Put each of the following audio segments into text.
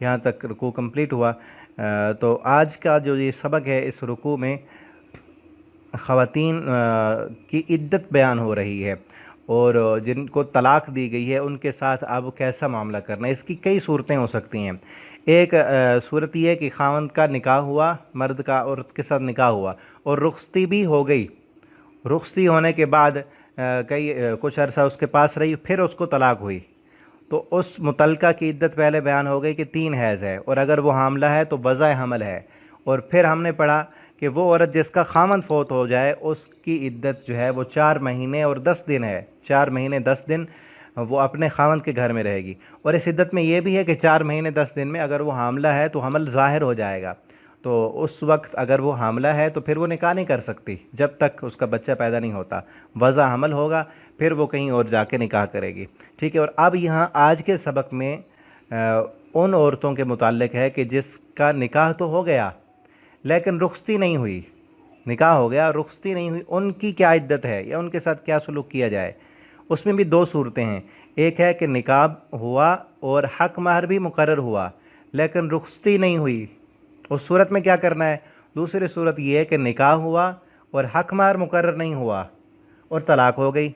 یہاں تک رکوع کمپلیٹ ہوا۔ تو آج کا جو یہ سبق ہے، اس رکوع میں خواتین کی عدت بیان ہو رہی ہے، اور جن کو طلاق دی گئی ہے ان کے ساتھ اب کیسا معاملہ کرنا ہے۔ اس کی کئی صورتیں ہو سکتی ہیں۔ ایک صورت یہ ہے کہ خاوند کا نکاح ہوا، مرد کا عورت کے ساتھ نکاح ہوا اور رخصتی بھی ہو گئی۔ رخصتی ہونے کے بعد کچھ عرصہ اس کے پاس رہی، پھر اس کو طلاق ہوئی، تو اس متعلقہ کی عدت پہلے بیان ہو گئی کہ 3 حیض ہے، اور اگر وہ حاملہ ہے تو وضع حمل ہے۔ اور پھر ہم نے پڑھا کہ وہ عورت جس کا خامند فوت ہو جائے اس کی عدت جو ہے وہ 4 مہینے اور 10 دن ہے۔ 4 مہینے 10 دن وہ اپنے خامند کے گھر میں رہے گی، اور اس عدت میں یہ بھی ہے کہ 4 مہینے 10 دن میں اگر وہ حاملہ ہے تو حمل ظاہر ہو جائے گا، تو اس وقت اگر وہ حاملہ ہے تو پھر وہ نکاح نہیں کر سکتی جب تک اس کا بچہ پیدا نہیں ہوتا۔ وضع حمل ہوگا، پھر وہ کہیں اور جا کے نکاح کرے گی، ٹھیک ہے۔ اور اب یہاں آج کے سبق میں ان عورتوں کے متعلق ہے کہ جس کا نکاح تو ہو گیا لیکن رخصتی نہیں ہوئی، نکاح ہو گیا رخصتی نہیں ہوئی، ان کی کیا عدت ہے یا ان کے ساتھ کیا سلوک کیا جائے۔ اس میں بھی 2 صورتیں ہیں۔ ایک ہے کہ نکاح ہوا اور حق مہر بھی مقرر ہوا لیکن رخصتی نہیں ہوئی، اس صورت میں کیا کرنا ہے۔ دوسری صورت یہ ہے کہ نکاح ہوا اور حق مہر مقرر نہیں ہوا اور طلاق ہو گئی،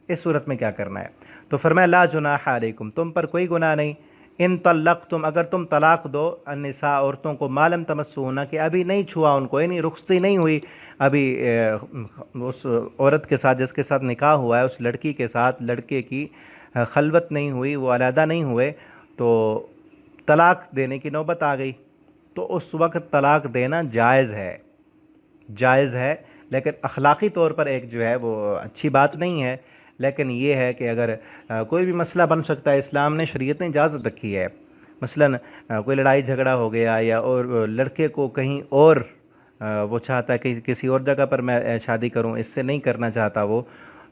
اس صورت میں کیا کرنا ہے۔ تو فرمایا لا جناح علیکم، تم پر کوئی گناہ نہیں، ان طلقتم، اگر تم طلاق دو، النساء، عورتوں کو، ما لم تمسوہن، کہ ابھی نہیں چھوا ان کو، یعنی رخصتی نہیں ہوئی ابھی اس عورت کے ساتھ جس کے ساتھ نکاح ہوا ہے، اس لڑکی کے ساتھ لڑکے کی خلوت نہیں ہوئی، وہ علیحدہ نہیں ہوئے، تو طلاق دینے کی نوبت آ گئی، تو اس وقت طلاق دینا جائز ہے، جائز ہے، لیکن اخلاقی طور پر ایک جو ہے وہ اچھی بات نہیں ہے۔ لیکن یہ ہے کہ اگر کوئی بھی مسئلہ بن سکتا ہے، اسلام نے، شریعت نے اجازت رکھی ہے، مثلا کوئی لڑائی جھگڑا ہو گیا، یا اور لڑکے کو کہیں اور وہ چاہتا ہے کہ کسی اور جگہ پر میں شادی کروں، اس سے نہیں کرنا چاہتا وہ،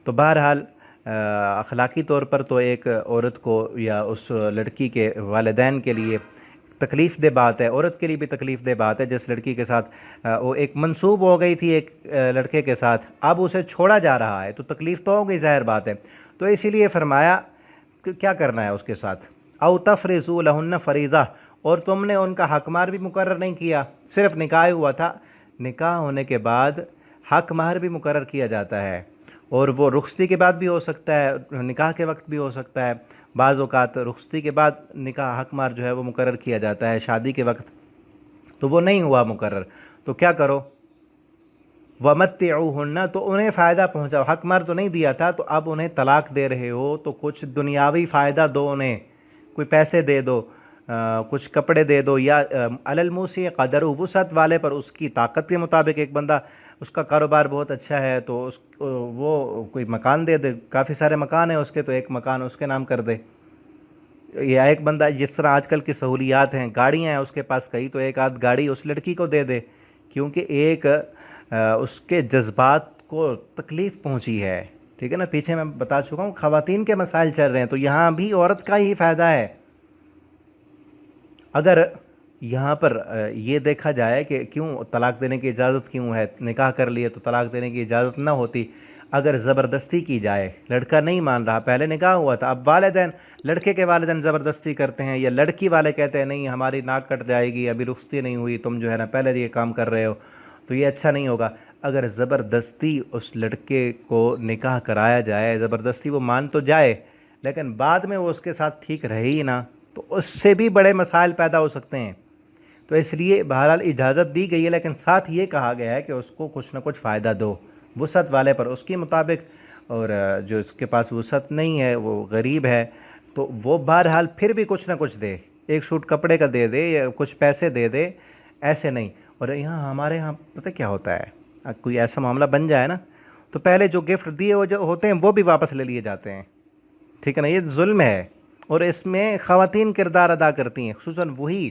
تو بہرحال اخلاقی طور پر تو ایک عورت کو یا اس لڑکی کے والدین کے لیے تکلیف دہ بات ہے، عورت کے لیے بھی تکلیف دہ بات ہے جس لڑکی کے ساتھ وہ ایک منسوب ہو گئی تھی ایک لڑکے کے ساتھ، اب اسے چھوڑا جا رہا ہے، تو تکلیف تو ہو گئی، ظاہر بات ہے۔ تو اسی لیے فرمایا کہ کیا کرنا ہے اس کے ساتھ، او تفرضوا لہن فریضہ، اور تم نے ان کا حق مہر بھی مقرر نہیں کیا، صرف نکاح ہوا تھا، نکاح ہونے کے بعد حق مہر بھی مقرر کیا جاتا ہے، اور وہ رخصتی کے بعد بھی ہو سکتا ہے، نکاح کے وقت بھی ہو سکتا ہے، بعض اوقات رخصتی کے بعد نکاح حق مہر جو ہے وہ مقرر کیا جاتا ہے شادی کے وقت، تو وہ نہیں ہوا مقرر، تو کیا کرو، وَمَتِّعُوهُنَّ، تو انہیں فائدہ پہنچاؤ، حق مہر تو نہیں دیا تھا تو اب انہیں طلاق دے رہے ہو تو کچھ دنیاوی فائدہ دو، انہیں کوئی پیسے دے دو، کچھ کپڑے دے دو، یا علی الموسع قدرہ، وسعت والے پر اس کی طاقت کے مطابق، ایک بندہ اس کا کاروبار بہت اچھا ہے تو وہ کوئی مکان دے دے، کافی سارے مکان ہیں اس کے، تو ایک مکان اس کے نام کر دے، یا ایک بندہ جس طرح آج کل کی سہولیات ہیں، گاڑیاں ہیں اس کے پاس کئی، تو ایک آدھ گاڑی اس لڑکی کو دے دے، کیونکہ ایک اس کے جذبات کو تکلیف پہنچی ہے، ٹھیک ہے نا۔ پیچھے میں بتا چکا ہوں خواتین کے مسائل چل رہے ہیں، تو یہاں بھی عورت کا ہی فائدہ ہے۔ اگر یہاں پر یہ دیکھا جائے کہ کیوں طلاق دینے کی اجازت کیوں ہے، نکاح کر لیے تو طلاق دینے کی اجازت نہ ہوتی، اگر زبردستی کی جائے، لڑکا نہیں مان رہا، پہلے نکاح ہوا تھا، اب والدین، لڑکے کے والدین زبردستی کرتے ہیں، یا لڑکی والے کہتے ہیں نہیں ہماری ناک کٹ جائے گی، ابھی رخصتی نہیں ہوئی، تم جو ہے نا پہلے یہ کام کر رہے ہو، تو یہ اچھا نہیں ہوگا۔ اگر زبردستی اس لڑکے کو نکاح کرایا جائے، زبردستی وہ مان تو جائے لیکن بعد میں وہ اس کے ساتھ ٹھیک رہے ہی نہ، تو اس سے بھی بڑے مسائل پیدا ہو سکتے ہیں۔ تو اس لیے بہرحال اجازت دی گئی ہے، لیکن ساتھ یہ کہا گیا ہے کہ اس کو کچھ نہ کچھ فائدہ دو، وسعت والے پر اس کے مطابق، اور جو اس کے پاس وسعت نہیں ہے، وہ غریب ہے، تو وہ بہرحال پھر بھی کچھ نہ کچھ دے، ایک سوٹ کپڑے کا دے دے یا کچھ پیسے دے دے، ایسے نہیں۔ اور یہاں ہمارے ہاں پتہ کیا ہوتا ہے، کوئی ایسا معاملہ بن جائے نا تو پہلے جو گفٹ دیے وہ جو ہوتے ہیں وہ بھی واپس لے لیے جاتے ہیں، ٹھیک ہے نا، یہ ظلم ہے، اور اس میں خواتین کردار ادا کرتی ہیں، خصوصاً وہی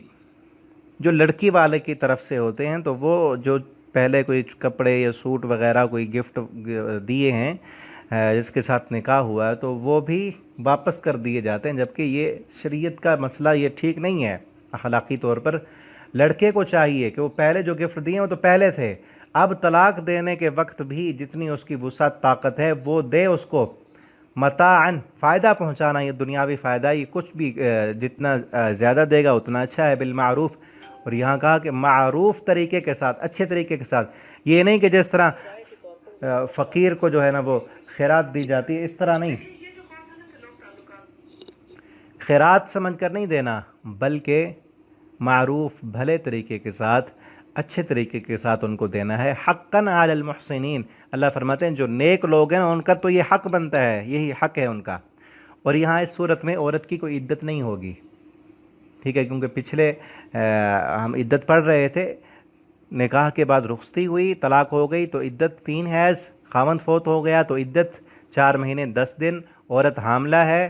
جو لڑکی والے کی طرف سے ہوتے ہیں، تو وہ جو پہلے کوئی کپڑے یا سوٹ وغیرہ کوئی گفٹ دیے ہیں جس کے ساتھ نکاح ہوا ہے، تو وہ بھی واپس کر دیے جاتے ہیں، جبکہ یہ شریعت کا مسئلہ یہ ٹھیک نہیں ہے۔ اخلاقی طور پر لڑکے کو چاہیے کہ وہ پہلے جو گفٹ دیے وہ تو پہلے تھے، اب طلاق دینے کے وقت بھی جتنی اس کی وسعت طاقت ہے وہ دے اس کو، متاعن فائدہ پہنچانا، یہ دنیاوی فائدہ، یہ کچھ بھی جتنا زیادہ دے گا اتنا اچھا ہے، بالمعروف، اور یہاں کہا کہ معروف طریقے کے ساتھ، اچھے طریقے کے ساتھ، یہ نہیں کہ جس طرح فقیر کو جو ہے نا وہ خیرات دی جاتی ہے اس طرح نہیں، خیرات سمجھ کر نہیں دینا، بلکہ معروف بھلے طریقے کے ساتھ، اچھے طریقے کے ساتھ ان کو دینا ہے، حقاً علی المحسنین، اللہ فرماتے ہیں جو نیک لوگ ہیں ان کا تو یہ حق بنتا ہے، یہی حق ہے ان کا۔ اور یہاں اس صورت میں عورت کی کوئی عدت نہیں ہوگی، ٹھیک ہے، کیونکہ پچھلے ہم عدت پڑھ رہے تھے، نکاح کے بعد رخصتی ہوئی، طلاق ہو گئی تو عدت 3 حیض، خاوند فوت ہو گیا تو عدت 4 مہینے 10 دن، عورت حاملہ ہے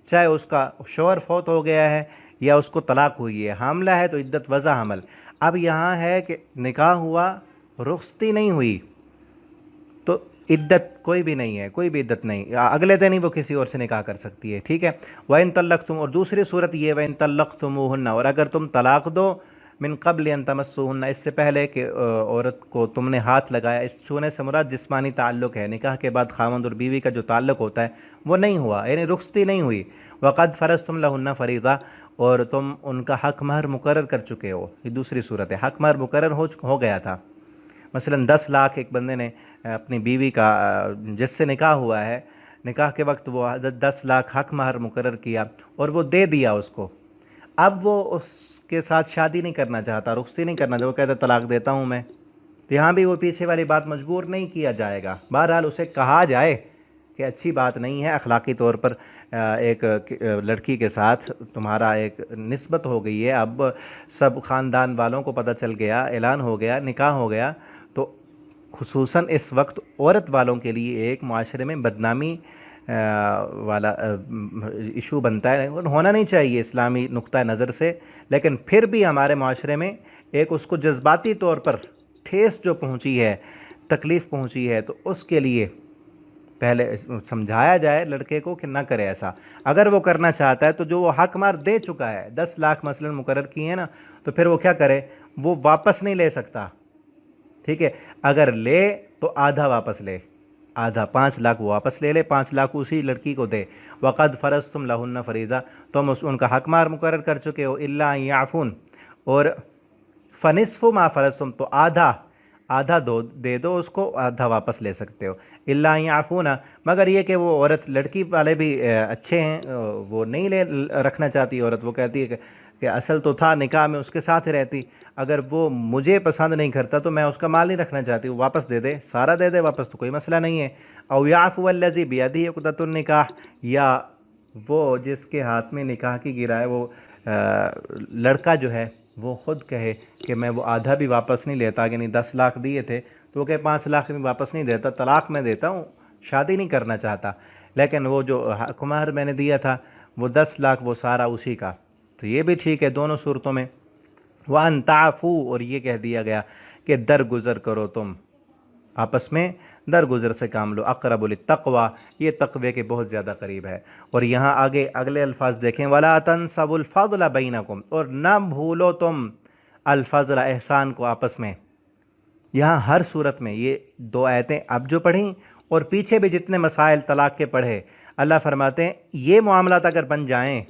چاہے اس کا شوہر فوت ہو گیا ہے یا اس کو طلاق ہوئی ہے، حاملہ ہے تو عدت وضع حمل۔ اب یہاں ہے کہ نکاح ہوا، رخصتی نہیں ہوئی تو عدت کوئی بھی نہیں ہے، کوئی بھی عدت نہیں، اگلے دن ہی وہ کسی اور سے نکاح کر سکتی ہے، ٹھیک ہے۔ وَإِن طَلَّقْتُمْ، اور دوسری صورت یہ وَإِن طَلَّقْتُمُوهُنَّ، اور اگر تم طلاق دو، من قبل ان تمسوهن، اس سے پہلے کہ عورت کو تم نے ہاتھ لگایا، اس چھونے سے مراد جسمانی تعلق ہے، نکاح کے بعد خاوند اور بیوی کا جو تعلق ہوتا ہے وہ نہیں ہوا، یعنی رخصتی نہیں ہوئی، وقد فرضتم لهن فریضہ، اور تم ان کا حق مہر مقرر کر چکے ہو، یہ دوسری صورت ہے، حق مہر مقرر ہو گیا تھا، مثلا 10 لاکھ ایک بندے نے اپنی بیوی کا جس سے نکاح ہوا ہے، نکاح کے وقت وہ 10 لاکھ حق مہر مقرر کیا اور وہ دے دیا اس کو، اب وہ اس کے ساتھ شادی نہیں کرنا چاہتا، رخصتی نہیں کرنا چاہتا، وہ کہتا طلاق دیتا ہوں میں، تو یہاں بھی وہ پیچھے والی بات مجبور نہیں کیا جائے گا، بہرحال اسے کہا جائے کہ اچھی بات نہیں ہے، اخلاقی طور پر ایک لڑکی کے ساتھ تمہارا ایک نسبت ہو گئی ہے، اب سب خاندان والوں کو پتہ چل گیا، اعلان ہو گیا، نکاح ہو گیا، تو خصوصاً اس وقت عورت والوں کے لیے ایک معاشرے میں بدنامی والا ایشو بنتا ہے، اور ہونا نہیں چاہیے اسلامی نقطہ نظر سے، لیکن پھر بھی ہمارے معاشرے میں ایک اس کو جذباتی طور پر ٹھیس جو پہنچی ہے، تکلیف پہنچی ہے، تو اس کے لیے پہلے سمجھایا جائے لڑکے کو کہ نہ کرے ایسا، اگر وہ کرنا چاہتا ہے تو جو وہ حق مہر دے چکا ہے، 10 لاکھ مثلا مقرر کیے ہیں نا، تو پھر وہ کیا کرے، وہ واپس نہیں لے سکتا، ٹھیک ہے، اگر لے تو آدھا واپس لے، آدھا 5 لاکھ وہ واپس لے 5 لاکھ اسی لڑکی کو دے، وقد فرضتم لہن فریضہ، تم ان کا حق مہر مقرر کر چکے ہو، الا ان یعفون، اور فنصف ما فرضتم، تو آدھا دے دو اس کو، آدھا واپس لے سکتے ہو، الا ان یعفون، مگر یہ کہ وہ عورت، لڑکی والے بھی اچھے ہیں، وہ نہیں رکھنا چاہتی عورت، وہ کہتی ہے کہ اصل تو تھا نکاح میں اس کے ساتھ ہی رہتی، اگر وہ مجھے پسند نہیں کرتا تو میں اس کا مال نہیں رکھنا چاہتی، وہ واپس دے دے، سارا دے دے واپس، تو کوئی مسئلہ نہیں ہے، او یعفو الذی بیدہ عقدۃ النکاح، یا وہ جس کے ہاتھ میں نکاح کی گرا ہے، وہ لڑکا جو ہے وہ خود کہے کہ میں وہ آدھا بھی واپس نہیں لیتا، یعنی 10 لاکھ دیے تھے تو وہ کہے 5 لاکھ بھی واپس نہیں دیتا، طلاق میں دیتا ہوں، شادی نہیں کرنا چاہتا، لیکن وہ جو حق مہر میں نے دیا تھا وہ 10 لاکھ وہ سارا اسی کا، تو یہ بھی ٹھیک ہے دونوں صورتوں میں۔ وَأَن تَعْفُوا، اور یہ کہہ دیا گیا کہ درگزر کرو، تم آپس میں درگزر سے کام لو، اقرب للتقوی، یہ تقوی کے بہت زیادہ قریب ہے۔ اور یہاں آگے اگلے الفاظ دیکھیں، وَلَا تَنْسَبُوا الْفَضْلَ بَيْنَكُمْ، اور نہ بھولو تم الفضل، احسان کو آپس میں۔ یہاں ہر صورت میں یہ 2 آیتیں اب جو پڑھیں اور پیچھے بھی جتنے مسائل طلاق کے پڑھے، اللہ فرماتے ہیں یہ معاملات اگر بن جائیں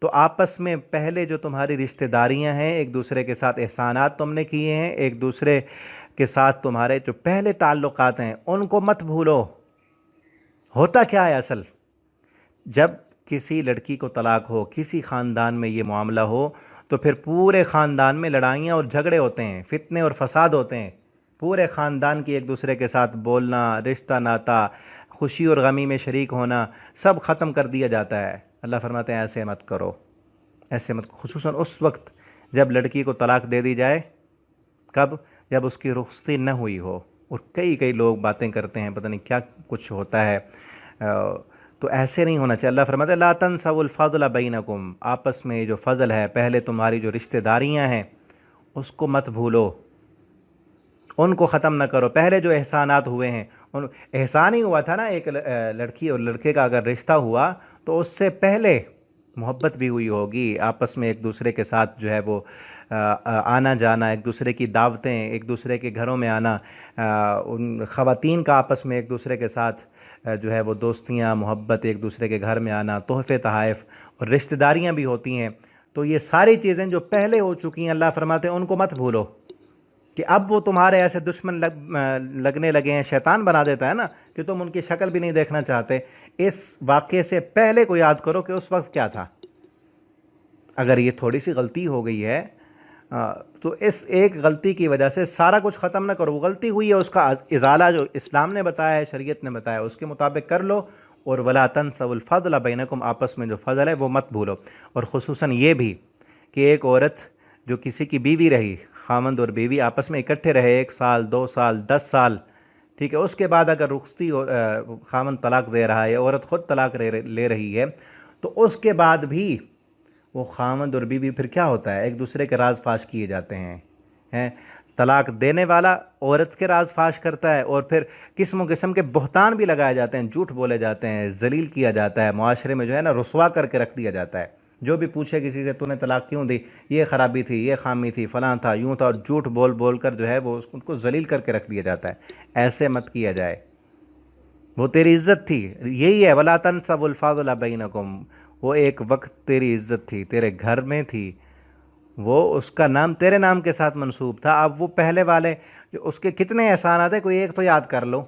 تو آپس میں پہلے جو تمہاری رشتہ داریاں ہیں، ایک دوسرے کے ساتھ احسانات تم نے کیے ہیں، ایک دوسرے کے ساتھ تمہارے جو پہلے تعلقات ہیں ان کو مت بھولو۔ ہوتا کیا ہے اصل، جب کسی لڑکی کو طلاق ہو، کسی خاندان میں یہ معاملہ ہو، تو پھر پورے خاندان میں لڑائیاں اور جھگڑے ہوتے ہیں، فتنے اور فساد ہوتے ہیں، پورے خاندان کی ایک دوسرے کے ساتھ بولنا، رشتہ ناتا، خوشی اور غمی میں شریک ہونا، سب ختم کر دیا جاتا ہے۔ اللہ فرماتے ہیں ایسے مت کرو، ایسے مت، خصوصاً اس وقت جب لڑکی کو طلاق دے دی جائے، کب؟ جب اس کی رخصتی نہ ہوئی ہو، اور کئی لوگ باتیں کرتے ہیں، پتہ نہیں کیا کچھ ہوتا ہے، تو ایسے نہیں ہونا چاہیے۔ اللہ فرماتے ہیں لا تنسوا الفضل بینکم، آپس میں جو فضل ہے، پہلے تمہاری جو رشتہ داریاں ہیں اس کو مت بھولو، ان کو ختم نہ کرو، پہلے جو احسانات ہوئے ہیں، احسان ہی ہوا تھا نا، ایک لڑکی اور لڑکے کا اگر رشتہ ہوا تو اس سے پہلے محبت بھی ہوئی ہوگی، آپس میں ایک دوسرے کے ساتھ جو ہے وہ آنا جانا، ایک دوسرے کی دعوتیں، ایک دوسرے کے گھروں میں آنا، ان خواتین کا آپس میں ایک دوسرے کے ساتھ جو ہے وہ دوستیاں، محبت، ایک دوسرے کے گھر میں آنا، تحفے تحائف اور رشتہ داریاں بھی ہوتی ہیں. تو یہ ساری چیزیں جو پہلے ہو چکی ہیں اللہ فرماتے ہیں ان کو مت بھولو، کہ اب وہ تمہارے ایسے دشمن لگنے لگے ہیں. شیطان بنا دیتا ہے نا کہ تم ان کی شکل بھی نہیں دیکھنا چاہتے. اس واقعے سے پہلے کو یاد کرو کہ اس وقت کیا تھا. اگر یہ تھوڑی سی غلطی ہو گئی ہے تو اس ایک غلطی کی وجہ سے سارا کچھ ختم نہ کرو. وہ غلطی ہوئی ہے، اس کا ازالہ جو اسلام نے بتایا ہے، شریعت نے بتایا، اس کے مطابق کر لو. اور ولا تنسوا الفضل بینکم، آپس میں جو فضل ہے وہ مت بھولو. اور خصوصاً یہ بھی کہ ایک عورت جو کسی کی بیوی رہی، خامند اور بیوی آپس میں اکٹھے رہے 1 سال 2 سال 10 سال، ٹھیک ہے، اس کے بعد اگر رخصتی خامند طلاق دے رہا ہے، عورت خود طلاق لے رہی ہے، تو اس کے بعد بھی وہ خامند اور بیوی پھر کیا ہوتا ہے، ایک دوسرے کے راز فاش کیے جاتے ہیں. طلاق دینے والا عورت کے راز فاش کرتا ہے، اور پھر قسم و قسم کے بہتان بھی لگائے جاتے ہیں، جھوٹ بولے جاتے ہیں، ذلیل کیا جاتا ہے، معاشرے میں جو ہے نا رسوا کر کے رکھ دیا جاتا ہے. جو بھی پوچھے کسی سے تو نے طلاق کیوں دی، یہ خرابی تھی، یہ خامی تھی، فلاں تھا، یوں تھا، اور جھوٹ بول بول کر جو ہے وہ ان کو ذلیل کر کے رکھ دیا جاتا ہے. ایسے مت کیا جائے، وہ تیری عزت تھی. یہی ہے وَلَا تَنْسَوْا الْفَضْلَ بَيْنَكُمْ، وہ ایک وقت تیری عزت تھی، تیرے گھر میں تھی، وہ اس کا نام تیرے نام کے ساتھ منسوب تھا. اب وہ پہلے والے جو اس کے کتنے احسانات ہیں، کوئی ایک تو یاد کر لو.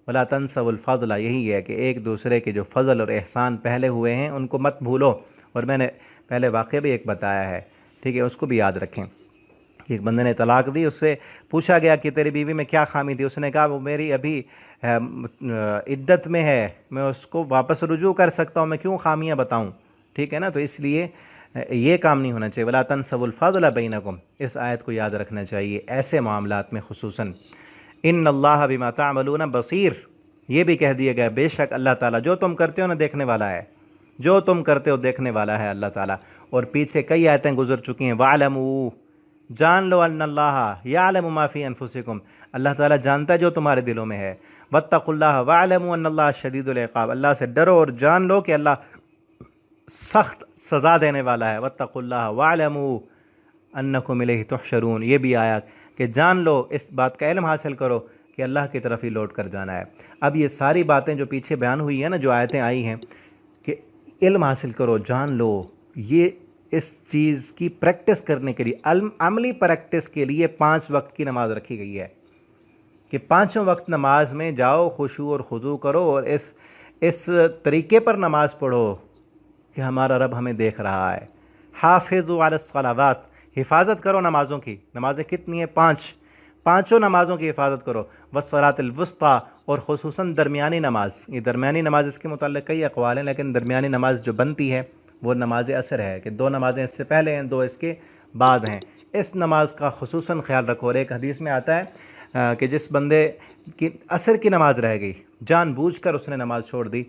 وَلَا تَنْسَوْا الْفَضْلَ، یہی ہے کہ ایک دوسرے کے جو فضل اور احسان پہلے ہوئے ہیں ان کو مت بھولو. اور میں نے پہلے واقعہ بھی ایک بتایا ہے، ٹھیک ہے، اس کو بھی یاد رکھیں. ایک بندے نے طلاق دی، اس سے پوچھا گیا کہ تیری بیوی میں کیا خامی تھی. اس نے کہا وہ میری ابھی عدت میں ہے، میں اس کو واپس رجوع کر سکتا ہوں، میں کیوں خامیاں بتاؤں. ٹھیک ہے نا، تو اس لیے یہ کام نہیں ہونا چاہیے. وَلَا تَنْسَوْا الْفَضْلَ بَيْنَكُمْ، اس آیت کو یاد رکھنا چاہیے ایسے معاملات میں خصوصاً. ان اللہ بما تعملون بصیر، یہ بھی کہہ دیا گیا بے شک اللہ تعالیٰ جو تم کرتے ہو نا دیکھنے والا ہے، جو تم کرتے ہو دیکھنے والا ہے اللہ تعالیٰ. اور پیچھے کئی آیتیں گزر چکی ہیں. وَاعْلَمُوا، جان لو ان اللہ یعلم ما فی انفسکم، اللہ تعالیٰ جانتا ہے جو تمہارے دلوں میں ہے. واتقوا اللہ واعلموا ان اللہ شدید العقاب، اللہ سے ڈرو اور جان لو کہ اللہ سخت سزا دینے والا ہے. واتقوا اللہ واعلموا انکم الیہ تحشرون، یہ بھی آیا کہ جان لو، اس بات کا علم حاصل کرو کہ اللہ کی طرف ہی لوٹ کر جانا ہے. اب یہ ساری باتیں جو پیچھے بیان ہوئی ہیں نا، جو آیتیں آئی ہیں کہ علم حاصل کرو، جان لو، یہ اس چیز کی پریکٹس کرنے کے لیے، عملی پریکٹس کے لیے 5 وقت کی نماز رکھی گئی ہے کہ 5 وقت نماز میں جاؤ، خشوع اور خضوع کرو، اور اس طریقے پر نماز پڑھو کہ ہمارا رب ہمیں دیکھ رہا ہے. حافظوا علی الصلوات، حفاظت کرو نمازوں کی. نمازیں کتنی ہیں؟ 5، پانچوں نمازوں کی حفاظت کرو. والصلاۃ الوسطیٰ، اور خصوصاً درمیانی نماز. یہ درمیانی نماز، اس کے متعلق کئی اقوال ہیں، لیکن درمیانی نماز جو بنتی ہے وہ نماز عصر ہے، کہ 2 نمازیں اس سے پہلے ہیں، 2 اس کے بعد ہیں. اس نماز کا خصوصاً خیال رکھو. اور ایک حدیث میں آتا ہے کہ جس بندے کی عصر کی نماز رہ گئی، جان بوجھ کر اس نے نماز چھوڑ دی،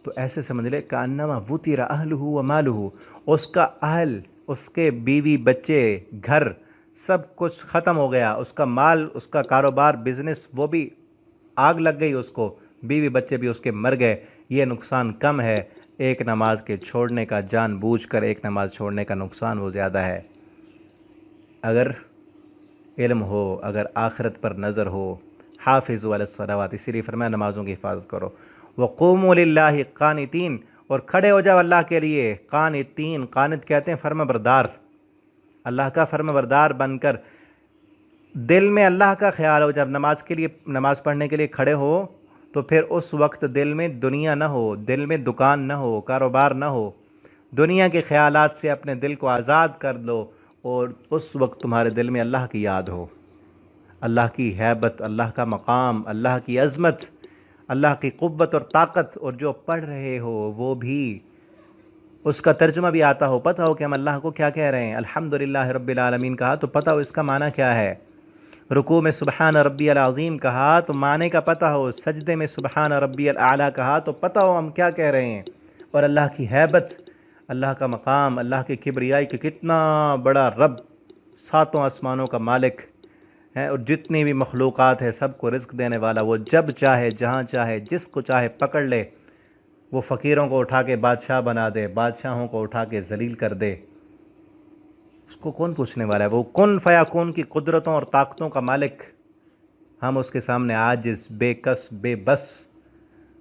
تو ایسے سمجھ لے کأنما وطر اہلہ ومالہ، اس کا اہل، اس کے بیوی بچے گھر سب کچھ ختم ہو گیا، اس کا مال، اس کا کاروبار بزنس وہ بھی آگ لگ گئی اس کو، بیوی بچے بھی اس کے مر گئے. یہ نقصان کم ہے ایک نماز کے چھوڑنے کا. جان بوجھ کر ایک نماز چھوڑنے کا نقصان وہ زیادہ ہے. اگر علم ہو، اگر آخرت پر نظر ہو. حافظوا علی الصلوات، اسی لیے فرمایا نمازوں کی حفاظت کرو. وقوموا للہ قانتین، اور کھڑے ہو جاؤ اللہ کے لیے قانتین. قانت کہتے ہیں فرما بردار، اللہ کا فرما بردار بن کر. دل میں اللہ کا خیال ہو. جب نماز پڑھنے کے لیے کھڑے ہو تو پھر اس وقت دل میں دنیا نہ ہو، دل میں دکان نہ ہو، کاروبار نہ ہو. دنیا کے خیالات سے اپنے دل کو آزاد کر لو، اور اس وقت تمہارے دل میں اللہ کی یاد ہو، اللہ کی ہیبت، اللہ کا مقام، اللہ کی عظمت، اللہ کی قوت اور طاقت. اور جو پڑھ رہے ہو وہ بھی اس کا ترجمہ بھی آتا ہو، پتہ ہو کہ ہم اللہ کو کیا کہہ رہے ہیں. الحمدللہ رب العالمین کہا تو پتہ ہو اس کا معنی کیا ہے. رکوع میں سبحان ربی العظیم کہا تو معنی کا پتہ ہو. سجدے میں سبحان ربی الاعلیٰ کہا تو پتہ ہو ہم کیا کہہ رہے ہیں. اور اللہ کی ہیبت، اللہ کا مقام، اللہ کی کبریائی کہ کتنا بڑا رب، 7 آسمانوں کا مالک ہے، اور جتنی بھی مخلوقات ہے سب کو رزق دینے والا. وہ جب چاہے، جہاں چاہے، جس کو چاہے پکڑ لے. وہ فقیروں کو اٹھا کے بادشاہ بنا دے، بادشاہوں کو اٹھا کے ذلیل کر دے. اس کو کون پوچھنے والا ہے؟ وہ کن فیکون کی قدرتوں اور طاقتوں کا مالک. ہم اس کے سامنے عاجز، بے کس، بے بس.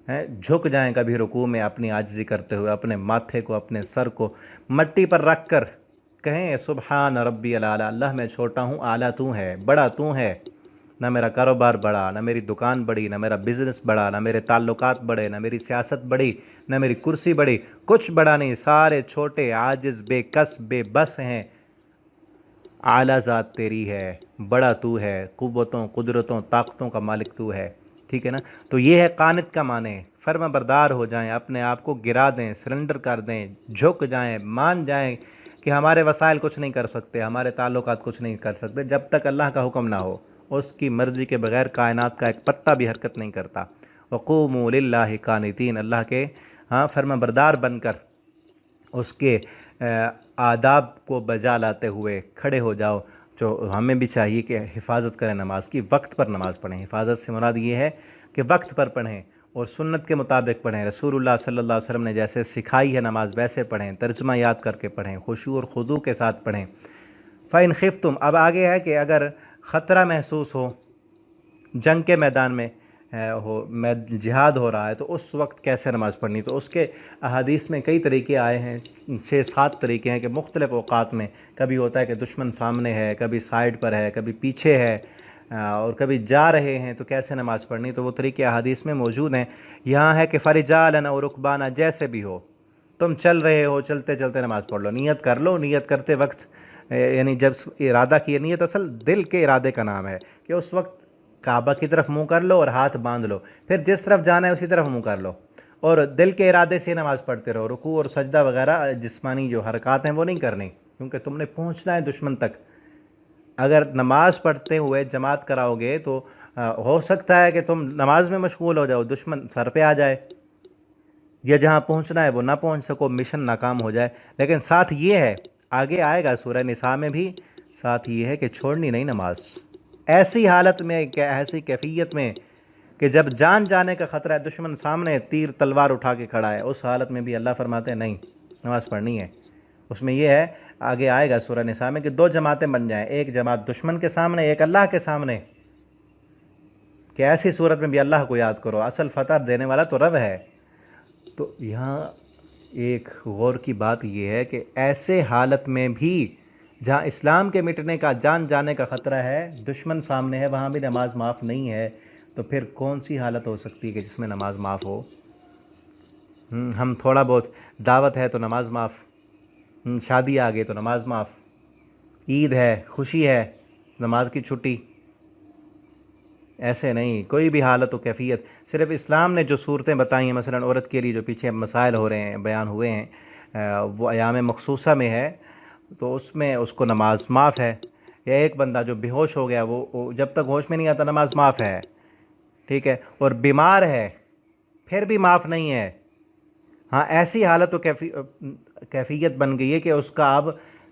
ہیں جھک جائیں کبھی رکوع میں اپنی عاجزی کرتے ہوئے، اپنے ماتھے کو اپنے سر کو مٹی پر رکھ کر کہیں سبحان ربی العلیٰ، اللہ میں چھوٹا ہوں، اعلیٰ تو ہے، بڑا تو ہے، نہ میرا کاروبار بڑا، نہ میری دکان بڑی، نہ میرا بزنس بڑا، نہ میرے تعلقات بڑے، نہ میری سیاست بڑی، نہ میری کرسی بڑی، کچھ بڑا نہیں، سارے چھوٹے، عاجز، بے کس، بے بس ہیں، اعلیٰ ذات تیری ہے، بڑا تو ہے، قوتوں، قدرتوں، طاقتوں کا مالک تو ہے، ٹھیک ہے نا؟ تو یہ ہے قانت کا معنی، فرما بردار ہو جائیں، اپنے آپ کو گرا دیں، سرنڈر کر دیں، جھک جائیں، مان جائیں کہ ہمارے وسائل کچھ نہیں کر سکتے، ہمارے تعلقات کچھ نہیں کر سکتے، جب تک اللہ کا حکم نہ ہو، اس کی مرضی کے بغیر کائنات کا ایک پتہ بھی حرکت نہیں کرتا۔ وقوموا للہ قانتین، اللہ کے فرما بردار بن کر اس کے آداب کو بجا لاتے ہوئے کھڑے ہو جاؤ۔ جو ہمیں بھی چاہیے کہ حفاظت کریں نماز کی، وقت پر نماز پڑھیں، حفاظت سے مراد یہ ہے کہ وقت پر پڑھیں اور سنت کے مطابق پڑھیں، رسول اللہ صلی اللہ علیہ وسلم نے جیسے سکھائی ہے نماز ویسے پڑھیں، ترجمہ یاد کر کے پڑھیں، خشوع اور خضوع کے ساتھ پڑھیں۔ فَإِنْ خِفْتُمْ، اب آگے ہے کہ اگر خطرہ محسوس ہو، جنگ کے میدان میں جہاد ہو رہا ہے، تو اس وقت کیسے نماز پڑھنی؟ تو اس کے احادیث میں کئی طریقے آئے ہیں، 6-7 طریقے ہیں کہ مختلف اوقات میں، کبھی ہوتا ہے کہ دشمن سامنے ہے، کبھی سائیڈ پر ہے، کبھی پیچھے ہے، اور کبھی جا رہے ہیں تو کیسے نماز پڑھنی، تو وہ طریقے احادیث میں موجود ہیں۔ یہاں ہے کہ فرجالاً اور رکبانا، جیسے بھی ہو، تم چل رہے ہو، چلتے چلتے نماز پڑھ لو، نیت کر لو، نیت کرتے وقت یعنی جب ارادہ کی، نیت اصل دل کے ارادے کا نام ہے، کہ اس وقت کعبہ کی طرف منہ کر لو اور ہاتھ باندھ لو، پھر جس طرف جانا ہے اسی طرف منہ کر لو، اور دل کے ارادے سے نماز پڑھتے رہو، رکوع اور سجدہ وغیرہ جسمانی جو حرکات ہیں وہ نہیں کرنی، کیونکہ تم نے پہنچنا ہے دشمن تک۔ اگر نماز پڑھتے ہوئے جماعت کراؤ گے تو ہو سکتا ہے کہ تم نماز میں مشغول ہو جاؤ، دشمن سر پہ آ جائے، یا جہاں پہنچنا ہے وہ نہ پہنچ سکو، مشن ناکام ہو جائے۔ لیکن ساتھ یہ ہے، آگے آئے گا سورہ نساء میں بھی، ساتھ یہ ہے کہ چھوڑنی نہیں نماز، ایسی حالت میں، ایسی کیفیت میں کہ جب جان جانے کا خطرہ ہے، دشمن سامنے تیر تلوار اٹھا کے کھڑا ہے، اس حالت میں بھی اللہ فرماتے ہیں نہیں، نماز پڑھنی ہے۔ اس میں یہ ہے، آگے آئے گا سورہ نساء میں، کہ 2 جماعتیں بن جائیں، ایک جماعت دشمن کے سامنے، ایک اللہ کے سامنے، کہ ایسی صورت میں بھی اللہ کو یاد کرو، اصل فتح دینے والا تو رب ہے۔ تو یہاں ایک غور کی بات یہ ہے کہ ایسے حالت میں بھی جہاں اسلام کے مٹنے کا، جان جانے کا خطرہ ہے، دشمن سامنے ہے، وہاں بھی نماز معاف نہیں ہے، تو پھر کون سی حالت ہو سکتی ہے کہ جس میں نماز معاف ہو؟ ہم تھوڑا بہت دعوت ہے تو نماز معاف، شادی آ گئی تو نماز معاف، عید ہے، خوشی ہے، نماز کی چھٹی، ایسے نہیں، کوئی بھی حالت و کیفیت۔ صرف اسلام نے جو صورتیں بتائی ہیں، مثلا عورت کے لیے جو پیچھے مسائل ہو رہے ہیں، بیان ہوئے ہیں، وہ ایام مخصوصہ میں ہے، تو اس میں اس کو نماز معاف ہے۔ یا ایک بندہ جو بے ہوش ہو گیا، وہ جب تک ہوش میں نہیں آتا نماز معاف ہے، ٹھیک ہے، اور بیمار ہے پھر بھی معاف نہیں ہے۔ ہاں، ایسی حالت و کیفیت بن گئی ہے کہ اس کا اب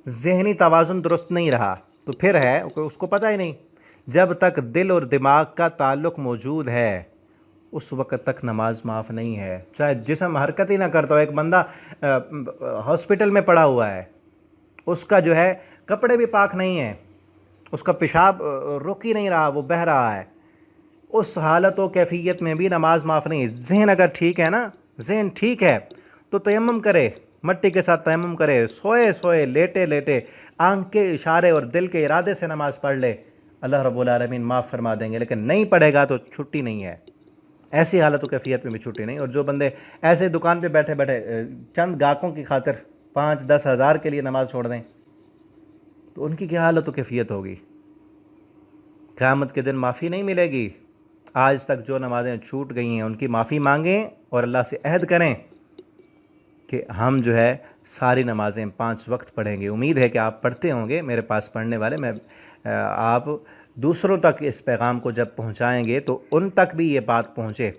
ذہنی توازن درست نہیں رہا، تو پھر ہے اس کو پتہ ہی نہیں، جب تک دل اور دماغ کا تعلق موجود ہے اس وقت تک نماز معاف نہیں ہے، چاہے جسم حرکت ہی نہ کرتا ہو۔ ایک بندہ ہاسپٹل میں پڑا ہوا ہے، اس کا جو ہے کپڑے بھی پاک نہیں ہیں، اس کا پیشاب رک ہی نہیں رہا، وہ بہہ رہا ہے، اس حالت و کیفیت میں بھی نماز معاف نہیں ہے۔ ذہن اگر ٹھیک ہے نا، ذہن ٹھیک ہے تو تیمم کرے، مٹی کے ساتھ تیمم کرے، سوئے سوئے، لیٹے لیٹے، آنکھ کے اشارے اور دل کے ارادے سے نماز پڑھ لے، اللہ رب العالمین معاف فرما دیں گے۔ لیکن نہیں پڑھے گا تو چھٹی نہیں ہے، ایسی حالت و کیفیت میں بھی چھٹی نہیں۔ اور جو بندے ایسے دکان پہ بیٹھے بیٹھے چند گاہکوں کی خاطر 5-10 ہزار کے لیے نماز چھوڑ دیں، تو ان کی کیا حالت و کیفیت ہوگی؟ قیامت کے دن معافی نہیں ملے گی۔ آج تک جو نمازیں چھوٹ گئی ہیں ان کی معافی مانگیں اور اللہ سے عہد کریں کہ ہم جو ہے ساری نمازیں 5 وقت پڑھیں گے۔ امید ہے کہ آپ پڑھتے ہوں گے، میرے پاس پڑھنے والے، میں آپ دوسروں تک اس پیغام کو جب پہنچائیں گے تو ان تک بھی یہ بات پہنچے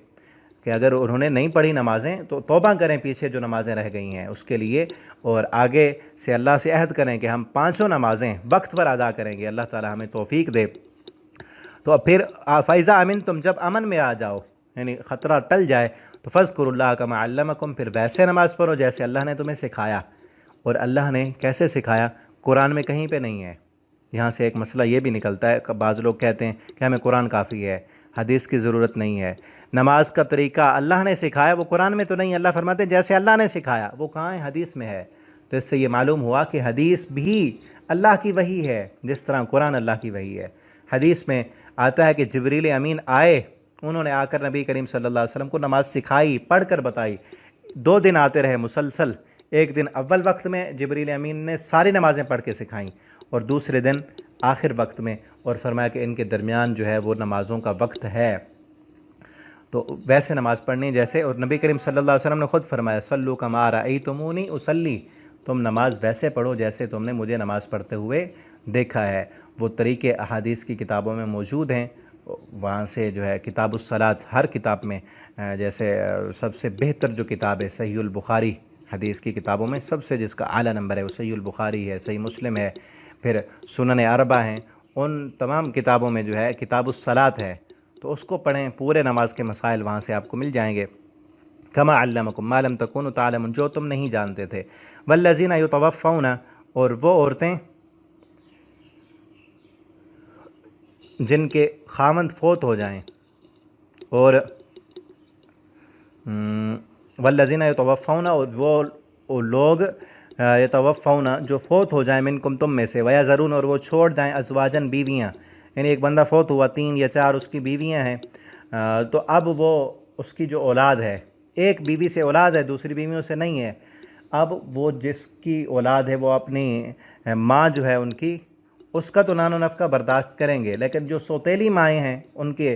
کہ اگر انہوں نے نہیں پڑھی نمازیں تو توبہ کریں پیچھے جو نمازیں رہ گئی ہیں اس کے لیے، اور آگے سے اللہ سے عہد کریں کہ ہم 5 نمازیں وقت پر ادا کریں گے۔ اللہ تعالی ہمیں توفیق دے۔ تو اب پھر فَإِذَا أَمِنْتُمْ، جب امن میں آ جاؤ، یعنی خطرہ ٹل جائے، تو فَاذْكُرُوا اللَّهَ كَمَا عَلَّمَكُمْ، پھر ویسے نماز پڑھو جیسے اللہ نے تمہیں سکھایا۔ اور اللہ نے کیسے سکھایا؟ قرآن میں کہیں پہ نہیں ہے۔ یہاں سے ایک مسئلہ یہ بھی نکلتا ہے کہ بعض لوگ کہتے ہیں کہ ہمیں قرآن کافی ہے، حدیث کی ضرورت نہیں ہے۔ نماز کا طریقہ اللہ نے سکھایا، وہ قرآن میں تو نہیں، اللہ فرماتے ہیں جیسے اللہ نے سکھایا، وہ کہاں ہے؟ حدیث میں ہے۔ تو اس سے یہ معلوم ہوا کہ حدیث بھی اللہ کی وحی ہے، جس طرح قرآن اللہ کی وحی ہے۔ حدیث میں آتا ہے کہ جبریل امین آئے، انہوں نے آ کر نبی کریم صلی اللہ علیہ وسلم کو نماز سکھائی، پڑھ کر بتائی۔ 2 دن آتے رہے مسلسل، ایک دن اول وقت میں جبریل امین نے ساری نمازیں پڑھ کے سکھائیں، اور دوسرے دن آخر وقت میں، اور فرمایا کہ ان کے درمیان جو ہے وہ نمازوں کا وقت ہے، تو ویسے نماز پڑھنی جیسے، اور نبی کریم صلی اللہ علیہ وسلم نے خود فرمایا صلو کما رأیتمونی اصلی، تم نماز ویسے پڑھو جیسے تم نے مجھے نماز پڑھتے ہوئے دیکھا ہے۔ وہ طریقے احادیث کی کتابوں میں موجود ہیں، وہاں سے جو ہے کتاب الصلاۃ ہر کتاب میں، جیسے سب سے بہتر جو کتاب ہے صحیح البخاری، حدیث کی کتابوں میں سب سے جس کا اعلیٰ نمبر ہے وہ صحیح البخاری ہے، صحیح مسلم ہے، پھر سنن اربع ہیں، ان تمام کتابوں میں جو ہے کتاب الصلاۃ ہے، تو اس کو پڑھیں، پورے نماز کے مسائل وہاں سے آپ کو مل جائیں گے۔ کما علمکم ما لم تکونوا تعلمون، جو تم نہیں جانتے تھے۔ والذین یتوفون، اور وہ عورتیں جن کے خامند فوت ہو جائیں، اور والذین یتوفون، اور وہ لوگ یتوفون جو فوت ہو جائیں، منکم تم میں سے، ویذرون، اور وہ چھوڑ جائیں، ازواجن بیویاں، یعنی ایک بندہ فوت ہوا، 3 یا 4 اس کی بیویاں ہیں، تو اب وہ اس کی جو اولاد ہے، ایک بیوی سے اولاد ہے، دوسری بیویوں سے نہیں ہے، اب وہ جس کی اولاد ہے وہ اپنی ماں جو ہے ان کی، اس کا تو نان و نفقہ برداشت کریں گے، لیکن جو سوتیلی مائیں ہیں، ان کے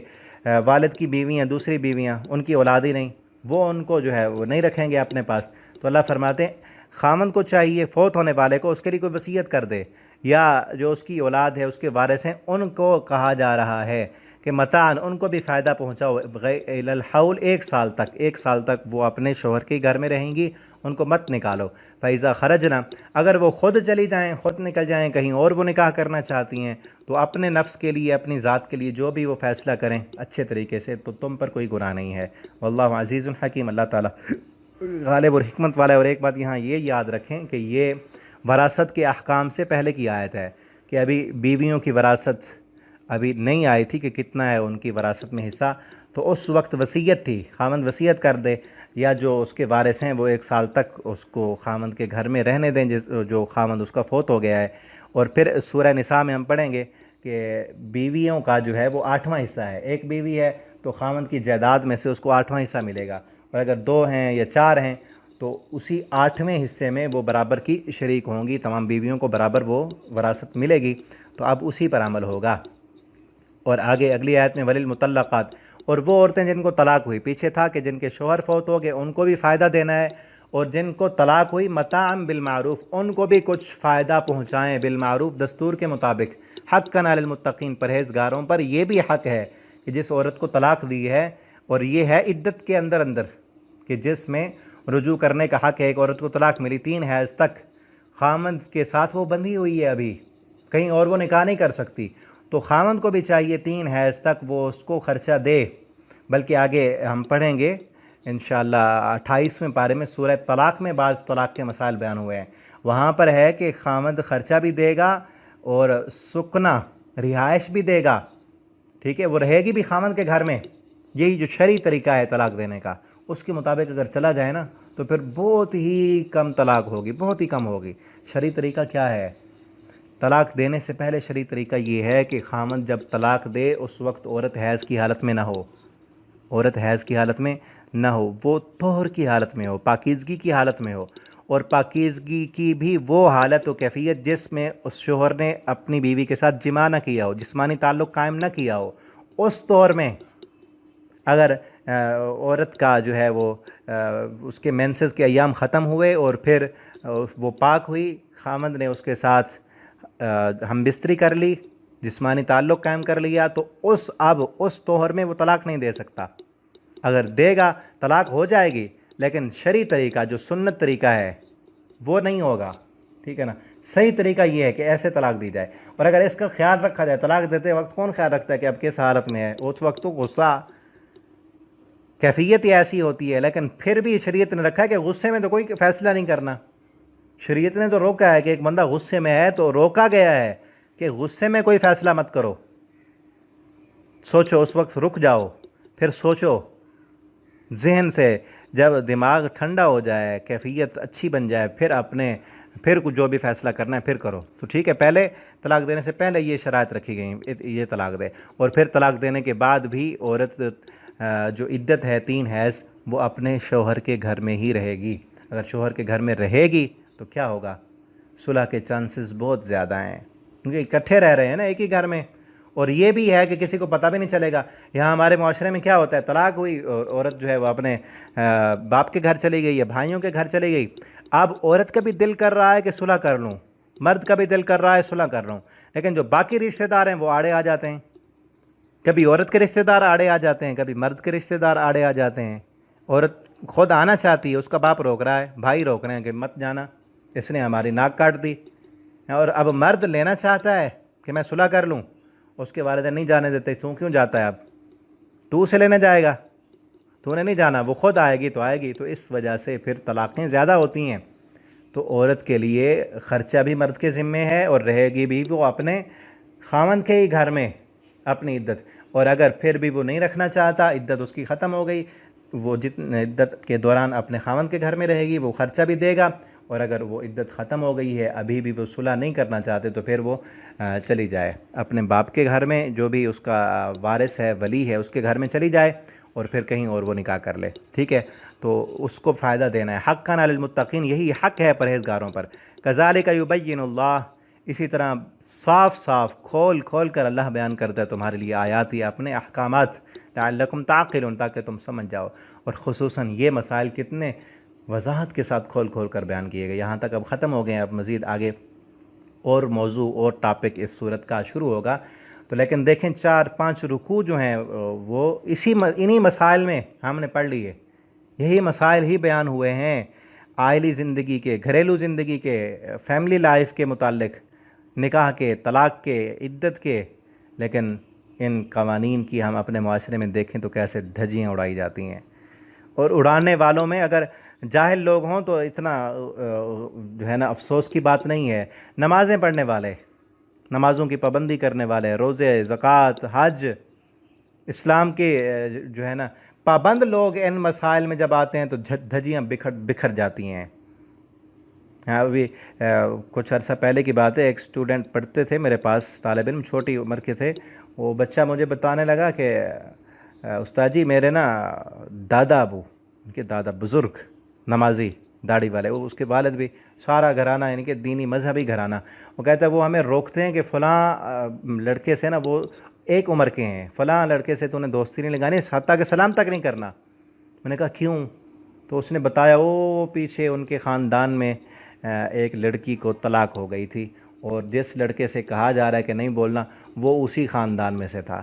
والد کی بیویاں، دوسری بیویاں، ان کی اولاد ہی نہیں، وہ ان کو جو ہے وہ نہیں رکھیں گے اپنے پاس۔ تو اللہ فرماتے ہیں خامند کو چاہیے فوت ہونے والے کو اس کے لیے کوئی وصیت کر دے، یا جو اس کی اولاد ہے، اس کے وارث ہیں، ان کو کہا جا رہا ہے کہ متاعن، ان کو بھی فائدہ پہنچاؤ، الی الحول، 1 سال تک، 1 سال تک وہ اپنے شوہر کے گھر میں رہیں گی، ان کو مت نکالو۔ فَإِذَا خَرَجْنَا، اگر وہ خود چلی جائیں، خود نکل جائیں کہیں اور، وہ نکاح کرنا چاہتی ہیں، تو اپنے نفس کے لیے، اپنی ذات کے لیے جو بھی وہ فیصلہ کریں اچھے طریقے سے، تو تم پر کوئی گناہ نہیں ہے۔ واللہ عزیز الحکیم، اللہ تعالیٰ غالب اور حکمت والا ہے۔ اور ایک بات یہاں یہ یاد رکھیں کہ یہ وراثت کے احکام سے پہلے کی آیت ہے، کہ ابھی بیویوں کی وراثت ابھی نہیں آئی تھی کہ کتنا ہے ان کی وراثت میں حصہ، تو اس وقت وصیت تھی، خامند وصیت کر دے، یا جو اس کے وارث ہیں وہ 1 سال تک اس کو خامند کے گھر میں رہنے دیں، جو خامند اس کا فوت ہو گیا ہے۔ اور پھر سورہ نساء میں ہم پڑھیں گے کہ بیویوں کا جو ہے وہ 8واں حصہ ہے، ایک بیوی ہے تو خامند کی جائیداد میں سے اس کو 8واں حصہ ملے گا، اور اگر 2 ہیں یا 4 ہیں تو اسی 8ویں حصے میں وہ برابر کی شریک ہوں گی، تمام بیویوں کو برابر وہ وراثت ملے گی، تو اب اسی پر عمل ہوگا۔ اور آگے اگلی آیت میں وللمطلقات، اور وہ عورتیں جن کو طلاق ہوئی، پیچھے تھا کہ جن کے شوہر فوت ہو گئے ان کو بھی فائدہ دینا ہے، اور جن کو طلاق ہوئی متاعا بالمعروف، ان کو بھی کچھ فائدہ پہنچائیں، بالمعروف، دستور کے مطابق، حقا علی المتقین، پرہیزگاروں پر یہ بھی حق ہے کہ جس عورت کو طلاق دی ہے، اور یہ ہے عدت کے اندر کہ جس میں رجوع کرنے کا حق ہے، ایک عورت کو طلاق ملی 3 حیض تک، خامند کے ساتھ وہ بندھی ہوئی ہے، ابھی کہیں اور وہ نکاح نہیں کر سکتی، تو خامند کو بھی چاہیے 3 حیض تک وہ اس کو خرچہ دے۔ بلکہ آگے ہم پڑھیں گے انشاءاللہ 28ویں پارے میں سورہ طلاق میں بعض طلاق کے مسائل بیان ہوئے ہیں، وہاں پر ہے کہ خامند خرچہ بھی دے گا اور سکنا، رہائش بھی دے گا، ٹھیک ہے، وہ رہے گی بھی خامند کے گھر میں۔ یہی جو شرعی طریقہ ہے طلاق دینے کا، اس کے مطابق اگر چلا جائے نا تو پھر بہت ہی کم طلاق ہوگی، بہت ہی کم ہوگی۔ شرعی طریقہ کیا ہے؟ طلاق دینے سے پہلے شرعی طریقہ یہ ہے کہ خامند جب طلاق دے اس وقت عورت حیض کی حالت میں نہ ہو، عورت حیض کی حالت میں نہ ہو، وہ طہر کی حالت میں ہو، پاکیزگی کی حالت میں ہو، اور پاکیزگی کی بھی وہ حالت و کیفیت جس میں اس شوہر نے اپنی بیوی کے ساتھ جماع نہ کیا ہو، جسمانی تعلق قائم نہ کیا ہو، اس طور میں اگر عورت کا جو ہے وہ اس کے مینسز کے ایام ختم ہوئے اور پھر وہ پاک ہوئی، خامند نے اس کے ساتھ ہم بستری کر لی، جسمانی تعلق قائم کر لیا، تو اب اس طہر میں وہ طلاق نہیں دے سکتا۔ اگر دے گا طلاق ہو جائے گی، لیکن شرعی طریقہ جو سنت طریقہ ہے وہ نہیں ہوگا، ٹھیک ہے نا۔ صحیح طریقہ یہ ہے کہ ایسے طلاق دی جائے، اور اگر اس کا خیال رکھا جائے، طلاق دیتے وقت کون خیال رکھتا ہے کہ اب کس حالت میں ہے؟ اس وقت تو غصہ، کیفیت ہی ایسی ہوتی ہے، لیکن پھر بھی شریعت نے رکھا ہے کہ غصے میں تو کوئی فیصلہ نہیں کرنا۔ شریعت نے تو روکا ہے کہ ایک بندہ غصے میں ہے تو روکا گیا ہے کہ غصے میں کوئی فیصلہ مت کرو، سوچو، اس وقت رک جاؤ، پھر سوچو ذہن سے جب دماغ ٹھنڈا ہو جائے، کیفیت اچھی بن جائے، پھر کچھ جو بھی فیصلہ کرنا ہے پھر کرو تو ٹھیک ہے۔ پہلے طلاق دینے سے پہلے یہ شرائط رکھی گئی ہیں، یہ طلاق دے، اور پھر طلاق دینے کے بعد بھی عورت جو عدت ہے 3 حیض وہ اپنے شوہر کے گھر میں ہی رہے گی۔ اگر شوہر کے گھر میں رہے گی تو کیا ہوگا؟ صلح کے چانسز بہت زیادہ ہیں، کیونکہ اکٹھے رہ رہے ہیں نا ایک ہی گھر میں۔ اور یہ بھی ہے کہ کسی کو پتہ بھی نہیں چلے گا۔ یہاں ہمارے معاشرے میں کیا ہوتا ہے، طلاق ہوئی اور عورت جو ہے وہ اپنے باپ کے گھر چلی گئی یا بھائیوں کے گھر چلی گئی، اب عورت کا بھی دل کر رہا ہے کہ صلح کر لوں، مرد کا بھی دل کر رہا ہے صلح کر لوں، لیکن جو باقی رشتہ دار ہیں وہ آڑے آ جاتے ہیں۔ کبھی عورت کے رشتہ دار آڑے آ جاتے ہیں، کبھی مرد کے رشتہ دار آڑے آ جاتے ہیں۔ عورت خود آنا چاہتی ہے، اس کا باپ روک رہا ہے، بھائی روک رہے ہیں کہ مت جانا، اس نے ہماری ناک کاٹ دی، اور اب مرد لینا چاہتا ہے کہ میں صلح کر لوں، اس کے والدین نہیں جانے دیتے۔ تو کیوں جاتا ہے؟ اب تو اسے لینے جائے گا؟ تو نے نہیں جانا، وہ خود آئے گی تو آئے گی۔ تو اس وجہ سے پھر طلاقیں زیادہ ہوتی ہیں۔ تو عورت کے لیے خرچہ بھی مرد کے ذمے ہے، اور رہے گی بھی وہ اپنے خاوند کے ہی گھر میں اپنی عدت، اور اگر پھر بھی وہ نہیں رکھنا چاہتا، عدت اس کی ختم ہو گئی، وہ جتنے عدت کے دوران اپنے خاوند کے گھر میں رہے گی، وہ خرچہ بھی دے گا، اور اگر وہ عدت ختم ہو گئی ہے ابھی بھی وہ صلح نہیں کرنا چاہتے تو پھر وہ چلی جائے اپنے باپ کے گھر میں، جو بھی اس کا وارث ہے، ولی ہے، اس کے گھر میں چلی جائے، اور پھر کہیں اور وہ نکاح کر لے، ٹھیک ہے۔ تو اس کو فائدہ دینا ہے۔ حقاً علی المتقین، یہی حق ہے پرہیزگاروں پر۔ کذالک یبین اللہ، اسی طرح صاف صاف کھول کھول کر اللہ بیان کرتا ہے تمہارے لیے آیات، یا اپنے احکامات، لعلکم تعقلون، تاکہ تم سمجھ جاؤ۔ اور خصوصاً یہ مسائل کتنے وضاحت کے ساتھ کھول کھول کر بیان کیے گئے۔ یہاں تک اب ختم ہو گئے ہیں، اب مزید آگے اور موضوع اور ٹاپک اس صورت کا شروع ہوگا۔ تو لیکن دیکھیں 4-5 رکوع جو ہیں وہ انہی مسائل میں ہم نے پڑھ لیے، یہی مسائل ہی بیان ہوئے ہیں، عائلی زندگی کے، گھریلو زندگی کے، فیملی لائف کے متعلق، نکاح کے، طلاق کے، عدت کے۔ لیکن ان قوانین کی ہم اپنے معاشرے میں دیکھیں تو کیسے دھجیاں اڑائی جاتی ہیں، اور اڑانے والوں میں اگر جاہل لوگ ہوں تو اتنا جو ہے نا افسوس کی بات نہیں ہے۔ نمازیں پڑھنے والے، نمازوں کی پابندی کرنے والے، روزے، زکوٰۃ، حج، اسلام کے جو ہے نا پابند لوگ ان مسائل میں جب آتے ہیں تو دھجیاں بکھر جاتی ہیں۔ ابھی کچھ عرصہ پہلے کی بات ہے، ایک اسٹوڈنٹ پڑھتے تھے میرے پاس، طالب علم، چھوٹی عمر کے تھے، وہ بچہ مجھے بتانے لگا کہ استاد جی میرے نا دادا ابو، ان کے دادا بزرگ نمازی داڑھی والے، وہ اس کے والد بھی، سارا گھرانہ یعنی کہ دینی مذہبی گھرانہ، وہ کہتا ہے وہ ہمیں روکتے ہیں کہ فلاں لڑکے سے نا، وہ ایک عمر کے ہیں، فلاں لڑکے سے تو انہیں دوستی نہیں لگانی، حتیٰ کہ سلام تک نہیں کرنا۔ میں نے کہا کیوں؟ تو اس نے بتایا وہ پیچھے ان کے خاندان میں ایک لڑکی کو طلاق ہو گئی تھی، اور جس لڑکے سے کہا جا رہا ہے کہ نہیں بولنا، وہ اسی خاندان میں سے تھا،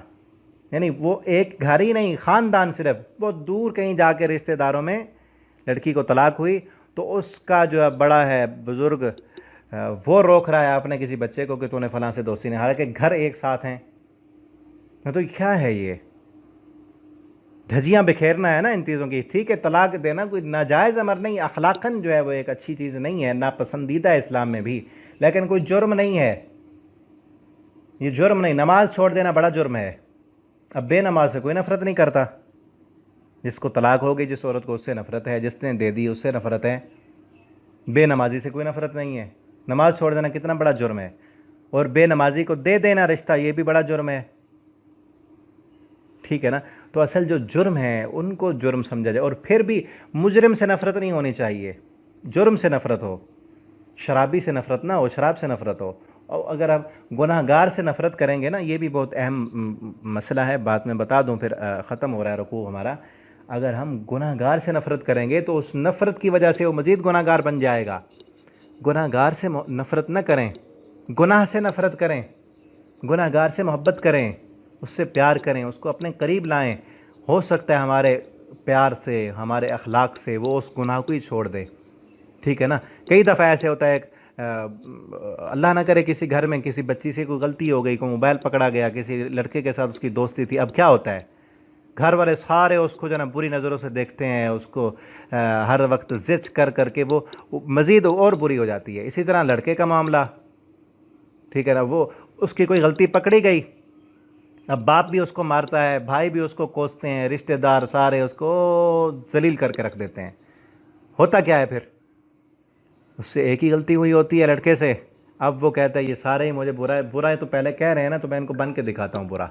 یعنی وہ ایک گھر ہی نہیں، خاندان، صرف بہت دور کہیں جا کے رشتہ داروں میں لڑکی کو طلاق ہوئی، تو اس کا جو بڑا ہے بزرگ وہ روک رہا ہے اپنے کسی بچے کو کہ تو نے فلاں سے دوستی نہیں، حالانکہ گھر ایک ساتھ ہیں۔ تو کیا ہے یہ دھجیاں بکھیرنا ہے نا ان چیزوں کی؟ ٹھیک ہے طلاق دینا کوئی ناجائز امر نہیں، اخلاقاً جو ہے وہ ایک اچھی چیز نہیں ہے، ناپسندیدہ ہے اسلام میں بھی، لیکن کوئی جرم نہیں ہے، یہ جرم نہیں۔ نماز چھوڑ دینا بڑا جرم ہے۔ اب بے نماز سے کوئی نفرت نہیں کرتا، جس کو طلاق ہو گئی، جس عورت کو اس سے نفرت ہے، جس نے دے دی اس سے نفرت ہے، بے نمازی سے کوئی نفرت نہیں ہے۔ نماز چھوڑ دینا کتنا بڑا جرم ہے، اور بے نمازی کو دے دینا رشتہ یہ بھی بڑا جرم ہے، ٹھیک ہے نا۔ تو اصل جو جرم ہے ان کو جرم سمجھا جائے، اور پھر بھی مجرم سے نفرت نہیں ہونی چاہیے، جرم سے نفرت ہو، شرابی سے نفرت نہ ہو، شراب سے نفرت ہو۔ اور اگر آپ گناہ گار سے نفرت کریں گے نا، یہ بھی بہت اہم مسئلہ ہے، بات میں بتا دوں، پھر ختم ہو رہا ہے رکوع ہمارا۔ اگر ہم گناہ گار سے نفرت کریں گے تو اس نفرت کی وجہ سے وہ مزید گناہ گار بن جائے گا۔ گناہ گار سے نفرت نہ کریں، گناہ سے نفرت کریں، گناہ گار سے محبت کریں، اس سے پیار کریں، اس کو اپنے قریب لائیں۔ ہو سکتا ہے ہمارے پیار سے، ہمارے اخلاق سے وہ اس گناہ کو ہی چھوڑ دے، ٹھیک ہے نا۔ کئی دفعہ ایسے ہوتا ہے، اللہ نہ کرے کسی گھر میں کسی بچی سے کوئی غلطی ہو گئی، کوئی موبائل پکڑا گیا، کسی لڑکے کے ساتھ اس کی دوستی تھی، اب کیا ہوتا ہے، گھر والے سارے اس کو جو نا بری نظروں سے دیکھتے ہیں، اس کو ہر وقت زچ کر کر کے وہ مزید اور بری ہو جاتی ہے۔ اسی طرح لڑکے کا معاملہ، ٹھیک ہے نا، وہ اس کی کوئی غلطی پکڑی گئی، اب باپ بھی اس کو مارتا ہے، بھائی بھی اس کو کوستے ہیں، رشتہ دار سارے اس کو ذلیل کر کے رکھ دیتے ہیں۔ ہوتا کیا ہے پھر؟ اس سے ایک ہی غلطی ہوئی ہوتی ہے لڑکے سے، اب وہ کہتا ہے یہ سارے ہی مجھے برا ہے، برا ہے تو پہلے کہہ رہے ہیں نا، تو میں ان کو بن کے دکھاتا ہوں برا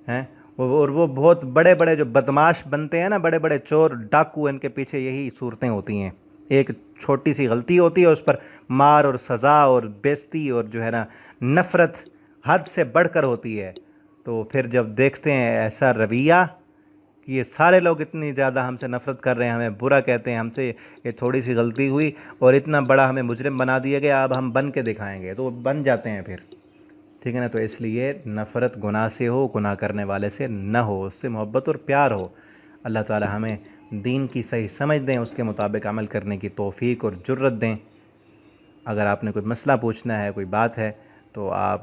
ہیں۔ اور وہ بہت بڑے بڑے جو بدماش بنتے ہیں نا، بڑے بڑے چور ڈاکو، ان کے پیچھے یہی صورتیں ہوتی ہیں۔ ایک چھوٹی سی غلطی ہوتی ہے، اس پر مار اور سزا اور بیزتی اور جو ہے نا نفرت حد سے بڑھ کر ہوتی ہے۔ تو پھر جب دیکھتے ہیں ایسا رویہ کہ یہ سارے لوگ اتنی زیادہ ہم سے نفرت کر رہے ہیں، ہمیں برا کہتے ہیں، ہم سے یہ تھوڑی سی غلطی ہوئی اور اتنا بڑا ہمیں مجرم بنا دیا گیا، اب ہم بن کے دکھائیں گے، تو وہ بن جاتے ہیں پھر، ٹھیک ہے نا۔ تو اس لیے نفرت گناہ سے ہو، گناہ کرنے والے سے نہ ہو، اس سے محبت اور پیار ہو۔ اللہ تعالی ہمیں دین کی صحیح سمجھ دیں، اس کے مطابق عمل کرنے کی توفیق اور جرت دیں۔ اگر آپ نے کوئی مسئلہ پوچھنا ہے، کوئی بات ہے، تو آپ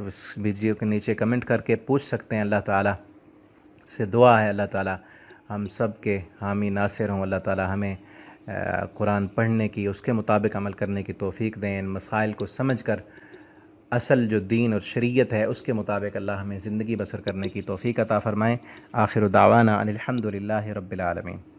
اس ویڈیو کے نیچے کمنٹ کر کے پوچھ سکتے ہیں۔ اللہ تعالی سے دعا ہے اللہ تعالی ہم سب کے حامی ناصر ہوں، اللہ تعالی ہمیں قرآن پڑھنے کی، اس کے مطابق عمل کرنے کی توفیق دیں، ان مسائل کو سمجھ کر اصل جو دین اور شریعت ہے اس کے مطابق اللہ ہمیں زندگی بسر کرنے کی توفیق عطا فرمائیں۔ آخر دعوانا ان الحمد للہ رب العالمین۔